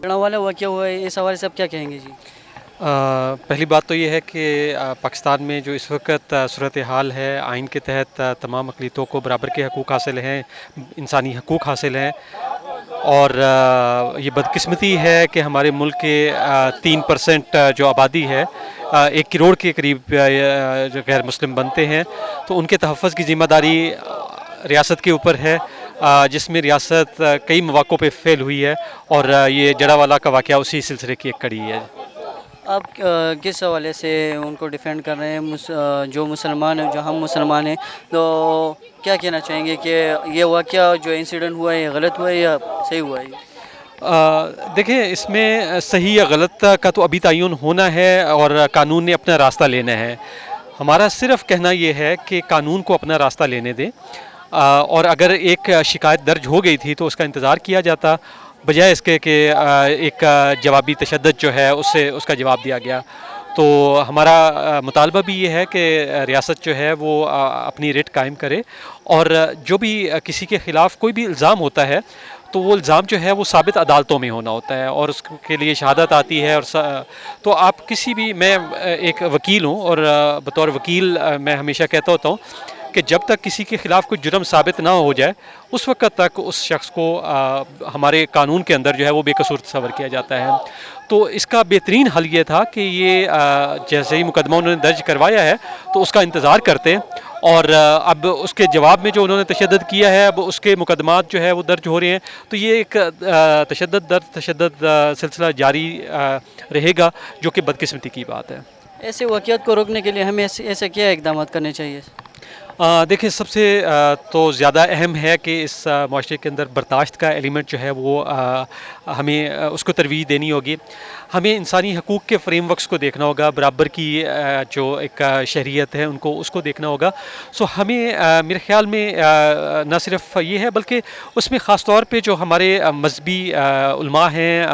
वाला वाक़या हुआ है, इस हवाले से आप क्या कहेंगे जी? पहली बात तो ये है कि पाकिस्तान में जो इस वक्त सूरत हाल है, आइन के तहत तमाम अक़लियतों को बराबर के हकूक़ हासिल हैं, इंसानी हकूक़ हासिल हैं। और ये बदकिस्मती है कि हमारे मुल्क के 3% जो आबादी है, 1 करोड़ के करीब जो गैर मुस्लिम बनते हैं, तो उनके तहफ़्फ़ुज़ की ज़िम्मेदारी रियासत के ऊपर है, जिसमें रियासत कई मौक़ों पे फ़ेल हुई है। और ये जड़ावाला का वाक़या उसी सिलसिले की एक कड़ी है। आप किस हवाले से उनको डिफेंड कर रहे हैं, जो मुसलमान हैं, जो हम मुसलमान हैं, तो क्या कहना चाहेंगे कि ये वाक़या जो इंसिडेंट हुआ है ये गलत हुआ है या सही हुआ है? देखिए, इसमें सही या गलत का तो अभी तयन होना है और कानून ने अपना रास्ता लेना है। हमारा सिर्फ कहना ये है कि कानून को अपना रास्ता लेने दें, और अगर एक शिकायत दर्ज हो गई थी तो उसका इंतज़ार किया जाता, बजाय इसके कि एक जवाबी तशद्दुद जो है उससे उसका जवाब दिया गया। तो हमारा मुतालबा भी ये है कि रियासत जो है वो अपनी रिट कायम करे, और जो भी किसी के ख़िलाफ़ कोई भी इल्ज़ाम होता है तो वो इल्ज़ाम जो है वो साबित अदालतों में होना होता है, और उसके लिए शहादत आती है। और तो आप किसी भी, मैं एक वकील हूँ और बतौर वकील मैं हमेशा कहता होता हूँ कि जब तक किसी के ख़िलाफ़ कोई जुर्म साबित ना हो जाए उस वक्त तक उस शख्स को हमारे कानून के अंदर जो है वो बेकसूर तस्वर किया जाता है। तो इसका बेहतरीन हल ये था कि ये जैसे ही मुकदमा उन्होंने दर्ज करवाया है तो उसका इंतज़ार करते, और अब उसके जवाब में जो उन्होंने तशद्दुद किया है, अब उसके मुकदमात जो है वो दर्ज हो रहे हैं, तो ये एक तशद्दुद सिलसिला जारी रहेगा, जो कि बदकिस्मती की बात है। ऐसे वाक़यात को रोकने के लिए हमें ऐसे क्या इक़दाम करने चाहिए? देखिए, सबसे तो ज़्यादा अहम है कि इस माशरे के अंदर बर्दाश्त का एलिमेंट जो है वो हमें उसको तरवीह देनी होगी। हमें इंसानी हकूक़ के फ्रेमवर्क्स को देखना होगा, बराबर की जो एक शहरियत है उनको उसको देखना होगा। सो हमें मेरे ख़्याल में न सिर्फ ये है बल्कि उसमें ख़ास तौर पे जो हमारे मज़हबी उलमा हैं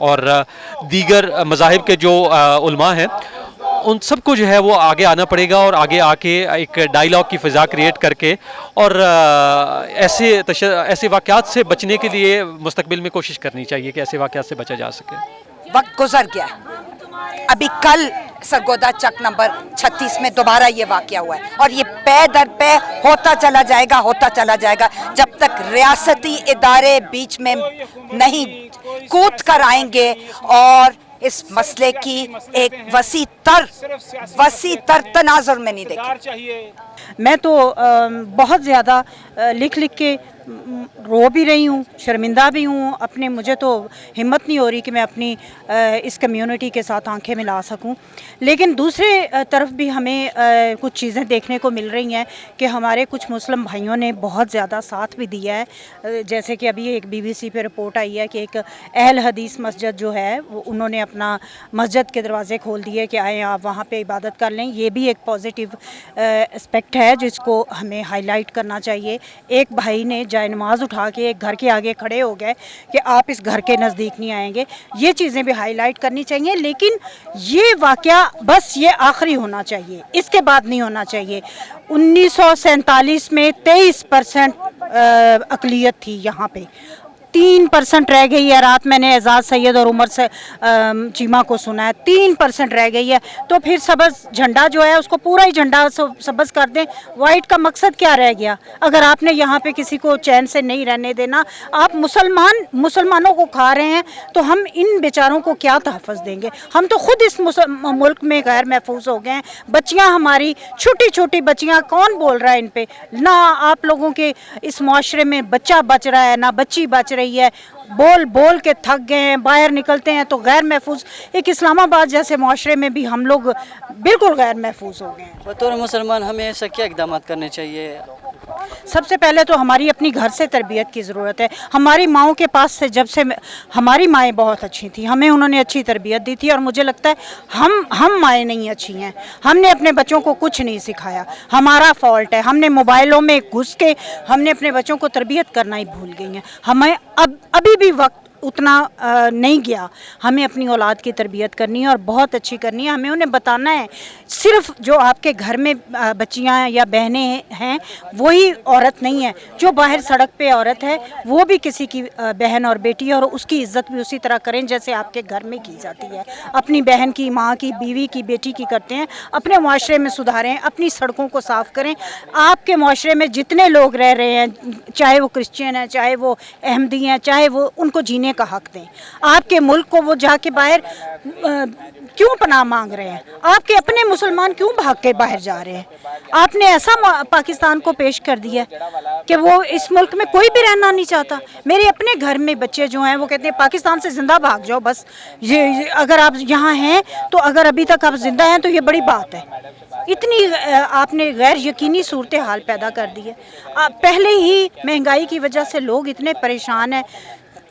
और दीगर मज़ाहिब के जो उलमा हैं, उन सबको जो है वो आगे आना पड़ेगा, और आगे आके एक डायलॉग की फ़िज़ा क्रिएट करके और ऐसे वाक़यात से बचने के लिए मुस्तक़बिल में कोशिश करनी चाहिए कि ऐसे वाक़यात से बचा जा सके। वक्त गुजर गया, अभी कल सरगोदा चक नंबर 36 में दोबारा ये वाक़या हुआ है, और ये पे दर पे होता चला जाएगा जब तक रियासती इदारे बीच में नहीं कूद कर आएंगे और इस मसले की एक वसी तर तनाजुर में नहीं देखी। मैं तो बहुत ज़्यादा लिख के रो भी रही हूँ, शर्मिंदा भी हूँ। मुझे तो हिम्मत नहीं हो रही कि मैं अपनी इस कम्युनिटी के साथ आंखें मिला सकूं। लेकिन दूसरे तरफ भी हमें कुछ चीज़ें देखने को मिल रही हैं कि हमारे कुछ मुस्लिम भाइयों ने बहुत ज़्यादा साथ भी दिया है। जैसे कि अभी एक BBC पे रिपोर्ट आई है कि एक अहल हदीस मस्जिद जो है वो उन्होंने अपना मस्जिद के दरवाज़े खोल दिए कि आए आप वहाँ पे इबादत कर लें। ये भी एक पॉजिटिव एस्पेक्ट है जिसको हमें हाईलाइट करना चाहिए। एक भाई ने जाए नमाज उठा के एक घर के आगे खड़े हो गए कि आप इस घर के नज़दीक नहीं आएंगे। ये चीज़ें भी हाईलाइट करनी चाहिए, लेकिन ये वाक़या बस ये आखिरी होना चाहिए, इसके बाद नहीं होना चाहिए। 1947 में 23% अक़लियत थी यहाँ पे, 3% रह गई है। रात मैंने एजाज सैयद और उमर से चीमा को सुना है, 3% रह गई है। तो फिर सब्ज़ झंडा जो है उसको पूरा ही झंडा सब्ज़ कर दें। वाइट का मकसद क्या रह गया? अगर आपने यहाँ पे किसी को चैन से नहीं रहने देना, आप मुसलमानों को खा रहे हैं, तो हम इन बेचारों को क्या तहफ़्फ़ुज़ देंगे? हम तो ख़ुद इस मुल्क में गैर महफूज हो गए हैं। बच्चियाँ हमारी छोटी छोटी बच्चियाँ, कौन बोल रहा है इन पे? ना आप लोगों के इस माशरे में बच्चा बच रहा है, ना बच्ची बच रही है। बोल के थक गए हैं, बाहर निकलते हैं तो गैर महफूज। एक इस्लामाबाद जैसे माशरे में भी हम लोग बिल्कुल गैर महफूज हो गए हैं। बतौर मुसलमान हमें ऐसा क्या इक़दाम करने चाहिए? सबसे पहले तो हमारी अपनी घर से तरबियत की ज़रूरत है। हमारी माओं के पास से, जब से हमारी माएँ बहुत अच्छी थी, हमें उन्होंने अच्छी तरबियत दी थी, और मुझे लगता है हम माएँ नहीं अच्छी हैं। हमने अपने बच्चों को कुछ नहीं सिखाया, हमारा फॉल्ट है। हमने मोबाइलों में घुस के हमने अपने बच्चों को तरबियत करना ही भूल गई हैं। हमें अभी भी वक्त उतना नहीं गया। हमें अपनी औलाद की तरबियत करनी है और बहुत अच्छी करनी है। हमें उन्हें बताना है सिर्फ जो आपके घर में बच्चियां या बहनें हैं वही औरत नहीं है, जो बाहर सड़क पे औरत है वो भी किसी की बहन और बेटी है, और उसकी इज्जत भी उसी तरह करें जैसे आपके घर में की जाती है। अपनी बहन की, माँ की, बीवी की, बेटी की करते हैं। अपने माशरे में सुधारें, अपनी सड़कों को साफ़ करें। आपके माशरे में जितने लोग रह रहे हैं, चाहे वो क्रिश्चियन हैं, चाहे वो अहमदी हैं, चाहे वो, उनको जीने का हक दें। आपके मुल्क को वो जाके बाहर क्यों पनाह मांग रहे हैं? आपके अपने मुसलमान क्यों भाग के बाहर जा रहे हैं? आपने ऐसा पाकिस्तान को पेश कर दिया कि वो इस मुल्क में कोई भी रहना नहीं चाहता। मेरे अपने घर में बच्चे जो हैं वो कहते हैं पाकिस्तान से ज़िंदा भाग जाओ बस, ये अगर आप यहाँ हैं तो, अगर अभी तक आप ज़िंदा हैं तो ये बड़ी बात है। इतनी आपने गैर यकीनी सूरत हाल पैदा कर दी है। पहले ही महंगाई की वजह से लोग इतने परेशान हैं,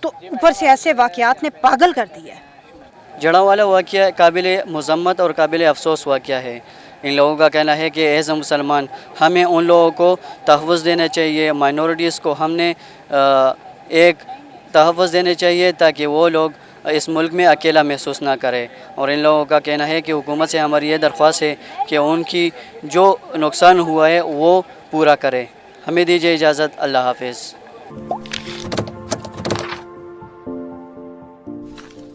तो ऊपर से ऐसे वाक़यात ने पागल कर दिया है। जड़ावाला वाक़या काबिल मज़म्मत और काबिल अफसोस वाक़या है। इन लोगों का कहना है कि एज़ अ मुसलमान हमें उन लोगों को तहफ़्फ़ुज़ देना चाहिए, माइनॉरिटीज़ को हमने एक तहफ़्फ़ुज़ देने चाहिए ताकि वो लोग इस मुल्क में अकेला महसूस ना करें। और इन लोगों का कहना है कि हुकूमत से हमारी ये दरख्वास्त है कि उनकी जो नुकसान हुआ है वो पूरा करे। हमें दीजिए इजाज़त। अल्लाह हाफ़िज़।